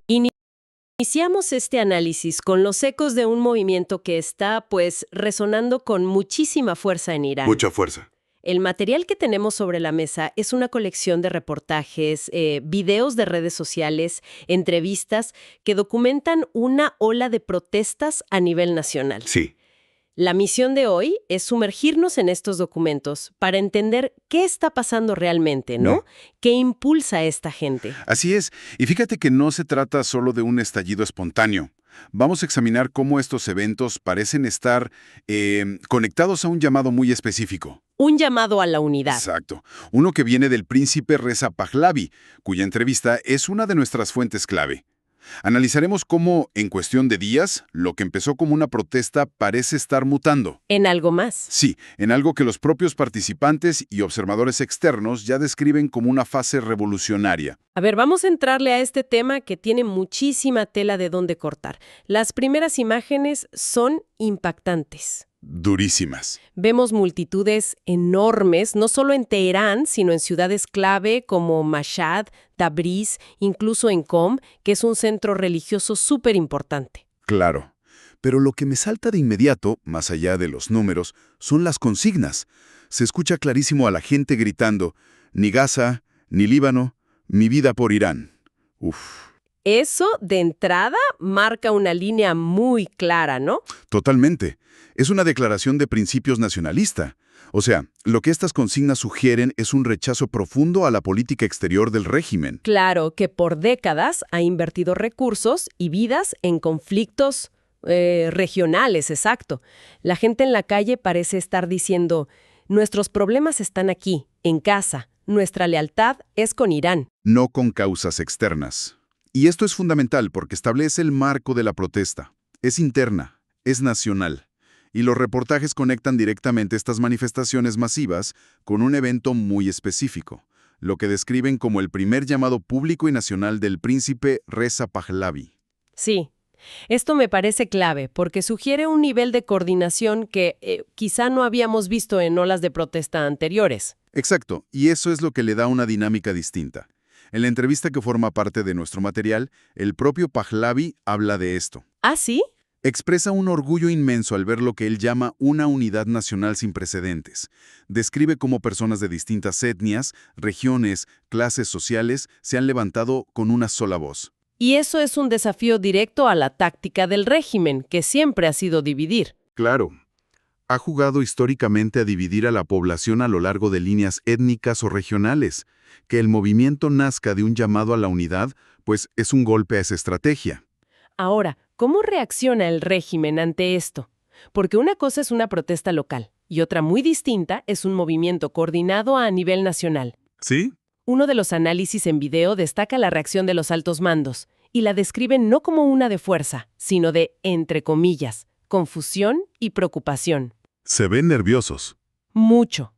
Iniciamos este análisis con los ecos de un movimiento que está, pues, resonando con muchísima fuerza en Irán. Mucha fuerza. El material que tenemos sobre la mesa es una colección de reportajes, videos de redes sociales, entrevistas que documentan una ola de protestas a nivel nacional. Sí. La misión de hoy es sumergirnos en estos documentos para entender qué está pasando realmente, ¿no? ¿Qué impulsa a esta gente? Así es. Y fíjate que no se trata solo de un estallido espontáneo. Vamos a examinar cómo estos eventos parecen estar conectados a un llamado muy específico. Un llamado a la unidad. Exacto. Uno que viene del príncipe Reza Pahlavi, cuya entrevista es una de nuestras fuentes clave. Analizaremos cómo, en cuestión de días, lo que empezó como una protesta parece estar mutando. ¿En algo más? Sí, en algo que los propios participantes y observadores externos ya describen como una fase revolucionaria. A ver, vamos a entrarle a este tema que tiene muchísima tela de dónde cortar. Las primeras imágenes son impactantes. Durísimas. Vemos multitudes enormes, no solo en Teherán, sino en ciudades clave como Mashhad, Tabriz, incluso en Qom, que es un centro religioso súper importante. Claro. Pero lo que me salta de inmediato, más allá de los números, son las consignas. Se escucha clarísimo a la gente gritando, ni Gaza, ni Líbano, mi vida por Irán. Uf. Eso, de entrada, marca una línea muy clara, ¿no? Totalmente. Es una declaración de principios nacionalista. O sea, lo que estas consignas sugieren es un rechazo profundo a la política exterior del régimen. Claro que por décadas ha invertido recursos y vidas en conflictos regionales, exacto. La gente en la calle parece estar diciendo, nuestros problemas están aquí, en casa. Nuestra lealtad es con Irán. No con causas externas. Y esto es fundamental porque establece el marco de la protesta. Es interna, es nacional. Y los reportajes conectan directamente estas manifestaciones masivas con un evento muy específico, lo que describen como el primer llamado público y nacional del príncipe Reza Pahlavi. Sí, esto me parece clave porque sugiere un nivel de coordinación que quizá no habíamos visto en olas de protesta anteriores. Exacto, y eso es lo que le da una dinámica distinta. En la entrevista que forma parte de nuestro material, el propio Pahlavi habla de esto. ¿Ah, sí? Expresa un orgullo inmenso al ver lo que él llama una unidad nacional sin precedentes. Describe cómo personas de distintas etnias, regiones, clases sociales se han levantado con una sola voz. Y eso es un desafío directo a la táctica del régimen, que siempre ha sido dividir. Claro. Ha jugado históricamente a dividir a la población a lo largo de líneas étnicas o regionales. Que el movimiento nazca de un llamado a la unidad, pues es un golpe a esa estrategia. Ahora, ¿cómo reacciona el régimen ante esto? Porque una cosa es una protesta local y otra muy distinta es un movimiento coordinado a nivel nacional. ¿Sí? Uno de los análisis en video destaca la reacción de los altos mandos y la describen no como una de fuerza, sino de, entre comillas, confusión y preocupación. Se ven nerviosos. Mucho.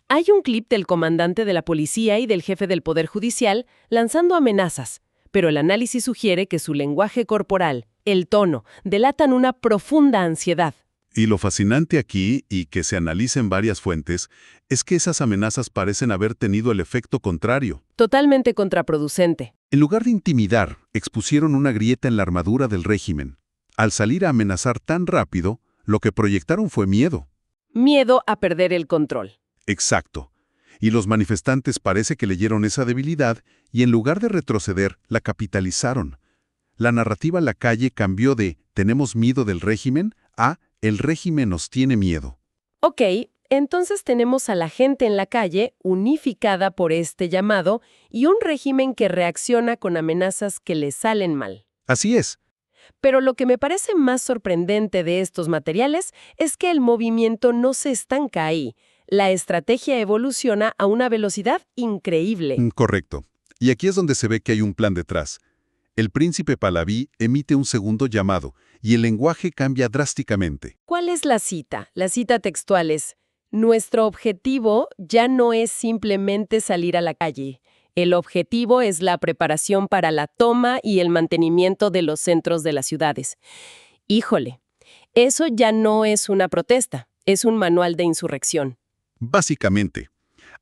Hay un clip del comandante de la policía y del jefe del Poder Judicial lanzando amenazas, pero el análisis sugiere que su lenguaje corporal, el tono, delatan una profunda ansiedad. Y lo fascinante aquí, y que se analiza en varias fuentes, es que esas amenazas parecen haber tenido el efecto contrario. Totalmente contraproducente. En lugar de intimidar, expusieron una grieta en la armadura del régimen. Al salir a amenazar tan rápido, lo que proyectaron fue miedo. Miedo a perder el control. Exacto. Y los manifestantes parece que leyeron esa debilidad y en lugar de retroceder, la capitalizaron. La narrativa en la calle cambió de «tenemos miedo del régimen» a «el régimen nos tiene miedo». Ok, entonces tenemos a la gente en la calle unificada por este llamado y un régimen que reacciona con amenazas que le salen mal. Así es. Pero lo que me parece más sorprendente de estos materiales es que el movimiento no se estanca ahí. La estrategia evoluciona a una velocidad increíble. Correcto. Y aquí es donde se ve que hay un plan detrás. El príncipe Pahlavi emite un segundo llamado y el lenguaje cambia drásticamente. ¿Cuál es la cita? La cita textual es: nuestro objetivo ya no es simplemente salir a la calle. El objetivo es la preparación para la toma y el mantenimiento de los centros de las ciudades. Híjole, eso ya no es una protesta, es un manual de insurrección. Básicamente,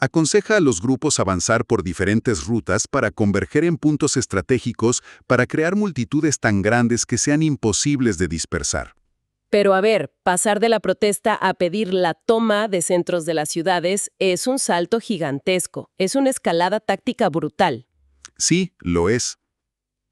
Aconseja a los grupos avanzar por diferentes rutas para converger en puntos estratégicos para crear multitudes tan grandes que sean imposibles de dispersar. Pero a ver, pasar de la protesta a pedir la toma de centros de las ciudades es un salto gigantesco, es una escalada táctica brutal. Sí, lo es.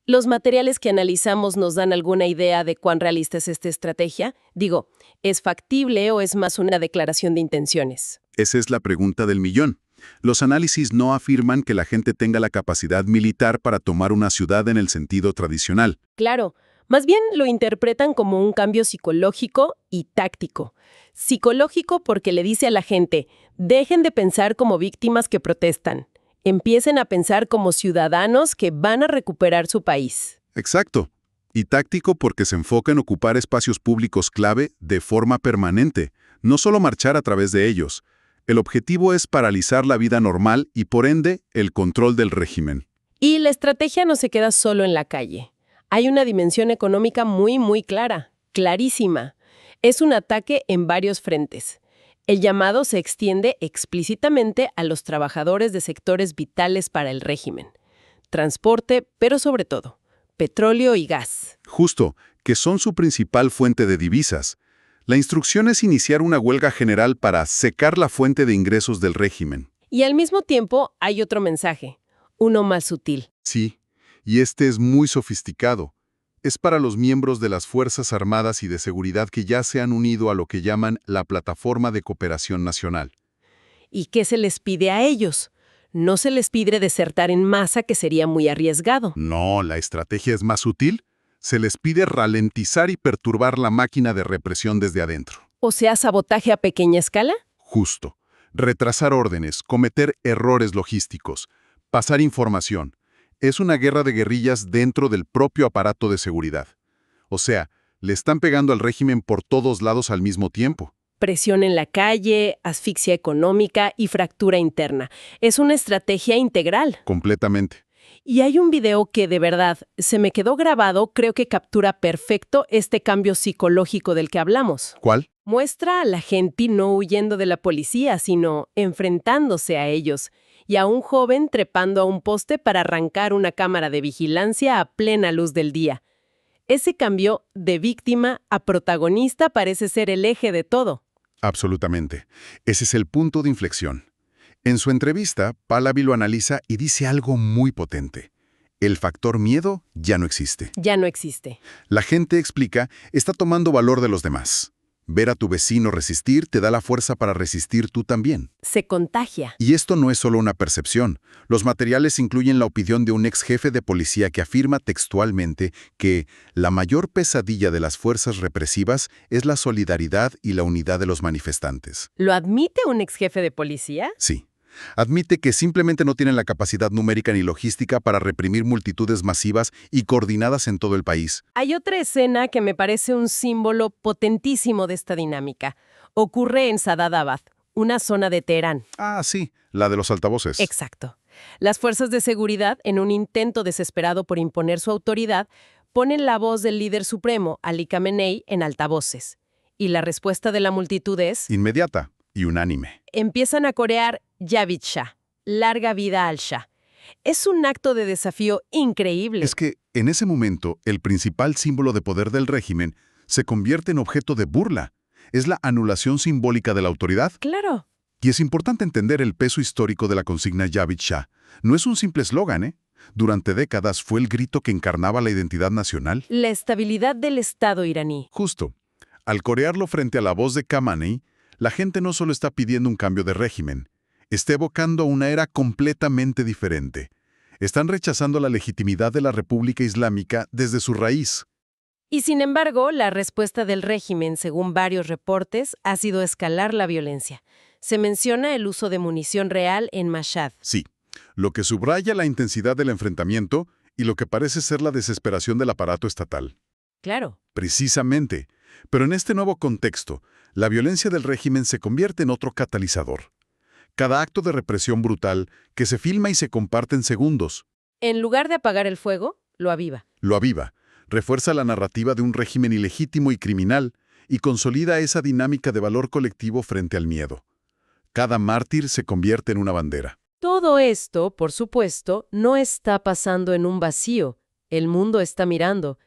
¿Los materiales que analizamos nos dan alguna idea de cuán realista es esta estrategia? Digo, ¿es factible o es más una declaración de intenciones? Esa es la pregunta del millón. Los análisis no afirman que la gente tenga la capacidad militar para tomar una ciudad en el sentido tradicional. Claro, más bien lo interpretan como un cambio psicológico y táctico. Psicológico porque le dice a la gente, dejen de pensar como víctimas que protestan. Empiecen a pensar como ciudadanos que van a recuperar su país. Exacto. Y táctico porque se enfoca en ocupar espacios públicos clave de forma permanente, no solo marchar a través de ellos. El objetivo es paralizar la vida normal y, por ende, el control del régimen. Y la estrategia no se queda solo en la calle. Hay una dimensión económica muy clara, clarísima. Es un ataque en varios frentes. El llamado se extiende explícitamente a los trabajadores de sectores vitales para el régimen. Transporte, pero sobre todo, petróleo y gas. Justo, que son su principal fuente de divisas. La instrucción es iniciar una huelga general para secar la fuente de ingresos del régimen. Y al mismo tiempo hay otro mensaje, uno más sutil. Sí, y este es muy sofisticado. Es para los miembros de las Fuerzas Armadas y de Seguridad que ya se han unido a lo que llaman la Plataforma de Cooperación Nacional. ¿Y qué se les pide a ellos? No se les pide desertar en masa, que sería muy arriesgado. No, la estrategia es más sutil. Se les pide ralentizar y perturbar la máquina de represión desde adentro. O sea, sabotaje a pequeña escala. Justo. Retrasar órdenes, cometer errores logísticos, pasar información. Es una guerra de guerrillas dentro del propio aparato de seguridad. O sea, le están pegando al régimen por todos lados al mismo tiempo. Presión en la calle, asfixia económica y fractura interna. Es una estrategia integral. Completamente. Y hay un video que de verdad se me quedó grabado, creo que captura perfecto este cambio psicológico del que hablamos. ¿Cuál? Muestra a la gente no huyendo de la policía, sino enfrentándose a ellos, y a un joven trepando a un poste para arrancar una cámara de vigilancia a plena luz del día. Ese cambio de víctima a protagonista parece ser el eje de todo. Absolutamente. Ese es el punto de inflexión. En su entrevista, Pahlavi lo analiza y dice algo muy potente. El factor miedo ya no existe. Ya no existe. La gente, explica, está tomando valor de los demás. Ver a tu vecino resistir te da la fuerza para resistir tú también. Se contagia. Y esto no es solo una percepción. Los materiales incluyen la opinión de un ex jefe de policía que afirma textualmente que la mayor pesadilla de las fuerzas represivas es la solidaridad y la unidad de los manifestantes. ¿Lo admite un ex jefe de policía? Sí. Admite que simplemente no tienen la capacidad numérica ni logística para reprimir multitudes masivas y coordinadas en todo el país. Hay otra escena que me parece un símbolo potentísimo de esta dinámica. Ocurre en Sadadabad, una zona de Teherán. Ah, sí, la de los altavoces. Exacto. Las fuerzas de seguridad, en un intento desesperado por imponer su autoridad, ponen la voz del líder supremo, Ali Khamenei, en altavoces. Y la respuesta de la multitud es... Inmediata y unánime. Empiezan a corear Javid Shah, larga vida al Shah. Es un acto de desafío increíble. Es que, en ese momento, el principal símbolo de poder del régimen se convierte en objeto de burla. Es la anulación simbólica de la autoridad. Claro. Y es importante entender el peso histórico de la consigna Javid Shah. No es un simple eslogan, ¿eh? Durante décadas fue el grito que encarnaba la identidad nacional. La estabilidad del Estado iraní. Justo. Al corearlo frente a la voz de Khamenei, la gente no solo está pidiendo un cambio de régimen, está evocando una era completamente diferente. Están rechazando la legitimidad de la República Islámica desde su raíz. Y sin embargo, la respuesta del régimen, según varios reportes, ha sido escalar la violencia. Se menciona el uso de munición real en Mashhad. Sí, lo que subraya la intensidad del enfrentamiento y lo que parece ser la desesperación del aparato estatal. Claro. Precisamente. Pero en este nuevo contexto, la violencia del régimen se convierte en otro catalizador. Cada acto de represión brutal que se filma y se comparte en segundos. En lugar de apagar el fuego, lo aviva. Lo aviva, refuerza la narrativa de un régimen ilegítimo y criminal y consolida esa dinámica de valor colectivo frente al miedo. Cada mártir se convierte en una bandera. Todo esto, por supuesto, no está pasando en un vacío. El mundo está mirando.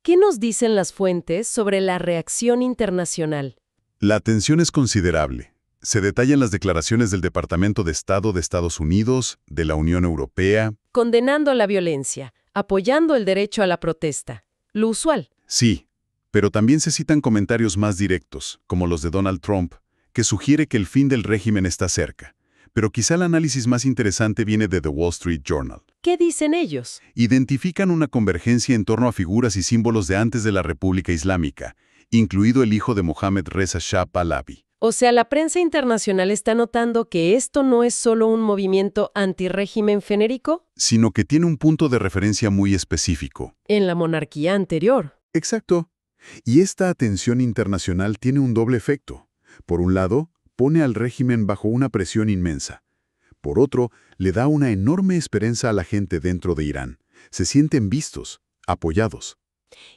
¿Qué nos dicen las fuentes sobre la reacción internacional? La atención es considerable. Se detallan las declaraciones del Departamento de Estado de Estados Unidos, de la Unión Europea. Condenando la violencia, apoyando el derecho a la protesta. Lo usual. Sí, pero también se citan comentarios más directos, como los de Donald Trump, que sugiere que el fin del régimen está cerca. Pero quizá el análisis más interesante viene de The Wall Street Journal. ¿Qué dicen ellos? Identifican una convergencia en torno a figuras y símbolos de antes de la República Islámica, incluido el hijo de Mohammed Reza Shah Pahlavi. O sea, la prensa internacional está notando que esto no es solo un movimiento antirrégimen genérico Sino que tiene un punto de referencia muy específico. en la monarquía anterior. Exacto. Y esta atención internacional tiene un doble efecto. Por un lado, pone al régimen bajo una presión inmensa. Por otro, le da una enorme esperanza a la gente dentro de Irán. Se sienten vistos, apoyados.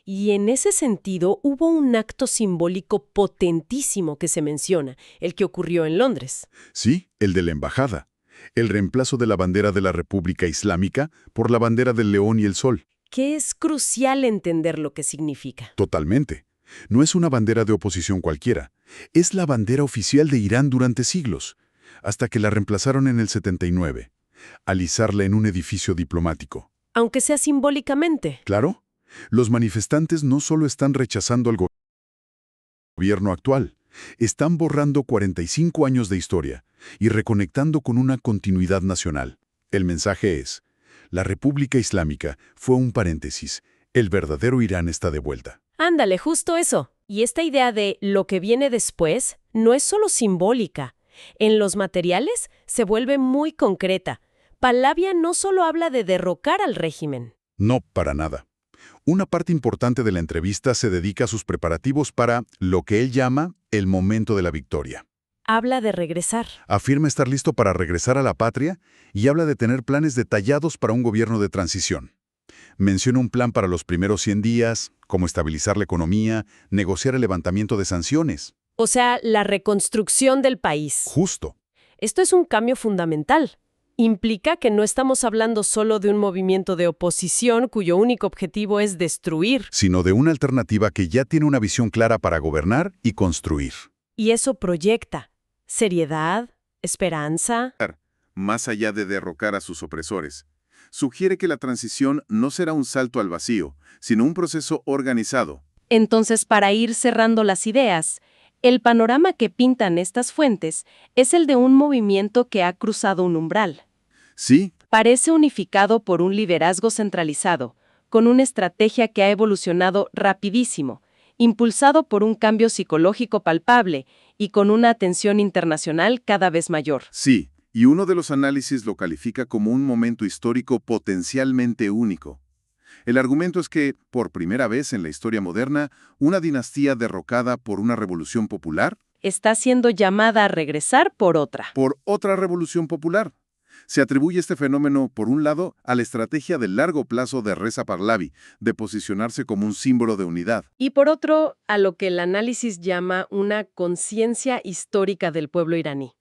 Y en ese sentido hubo un acto simbólico potentísimo que se menciona, el que ocurrió en Londres. Sí, el de la embajada. El reemplazo de la bandera de la República Islámica por la bandera del león y el sol. Que es crucial entender lo que significa. Totalmente. No es una bandera de oposición cualquiera. Es la bandera oficial de Irán durante siglos, hasta que la reemplazaron en el 79, al izarla en un edificio diplomático. Aunque sea simbólicamente. Claro, los manifestantes no solo están rechazando al gobierno actual, están borrando 45 años de historia y reconectando con una continuidad nacional. El mensaje es: la República Islámica fue un paréntesis, el verdadero Irán está de vuelta. Ándale, justo eso. Y esta idea de lo que viene después no es solo simbólica. En los materiales se vuelve muy concreta. Pahlavi no solo habla de derrocar al régimen. No, para nada. Una parte importante de la entrevista se dedica a sus preparativos para lo que él llama el momento de la victoria. Habla de regresar. Afirma estar listo para regresar a la patria y habla de tener planes detallados para un gobierno de transición. Menciona un plan para los primeros 100 días, cómo estabilizar la economía, negociar el levantamiento de sanciones. O sea, la reconstrucción del país. Justo. Esto es un cambio fundamental. Implica que no estamos hablando solo de un movimiento de oposición cuyo único objetivo es destruir. Sino de una alternativa que ya tiene una visión clara para gobernar y construir. Y eso proyecta seriedad, esperanza. Más allá de derrocar a sus opresores, sugiere que la transición no será un salto al vacío, sino un proceso organizado. Entonces, para ir cerrando las ideas, el panorama que pintan estas fuentes es el de un movimiento que ha cruzado un umbral. Sí, Parece unificado por un liderazgo centralizado, con una estrategia que ha evolucionado rapidísimo, impulsado por un cambio psicológico palpable y con una atención internacional cada vez mayor. sí, y uno de los análisis lo califica como un momento histórico potencialmente único. El argumento es que, por primera vez en la historia moderna, una dinastía derrocada por una revolución popular, Está siendo llamada a regresar por otra. por otra revolución popular. Se atribuye este fenómeno, por un lado, a la estrategia de largo plazo de Reza Pahlavi, de posicionarse como un símbolo de unidad. Y por otro, a lo que el análisis llama una conciencia histórica del pueblo iraní.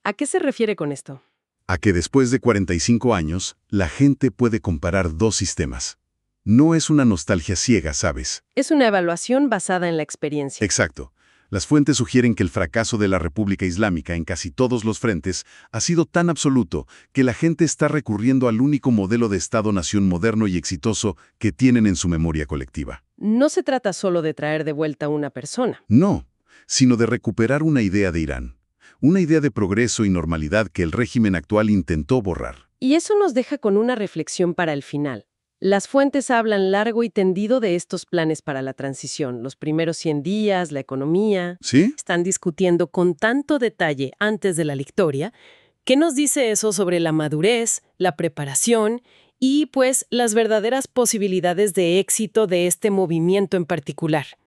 ¿A qué se refiere con esto? A que después de 45 años, la gente puede comparar dos sistemas. No es una nostalgia ciega, ¿sabes? Es una evaluación basada en la experiencia. Exacto. Las fuentes sugieren que el fracaso de la República Islámica en casi todos los frentes ha sido tan absoluto que la gente está recurriendo al único modelo de Estado-nación moderno y exitoso que tienen en su memoria colectiva. No se trata solo de traer de vuelta a una persona. No, sino de recuperar una idea de Irán. Una idea de progreso y normalidad que el régimen actual intentó borrar. Y eso nos deja con una reflexión para el final. Las fuentes hablan largo y tendido de estos planes para la transición, los primeros 100 días, la economía. ¿Sí? Están discutiendo con tanto detalle antes de la victoria. ¿Qué nos dice eso sobre la madurez, la preparación y, pues, las verdaderas posibilidades de éxito de este movimiento en particular?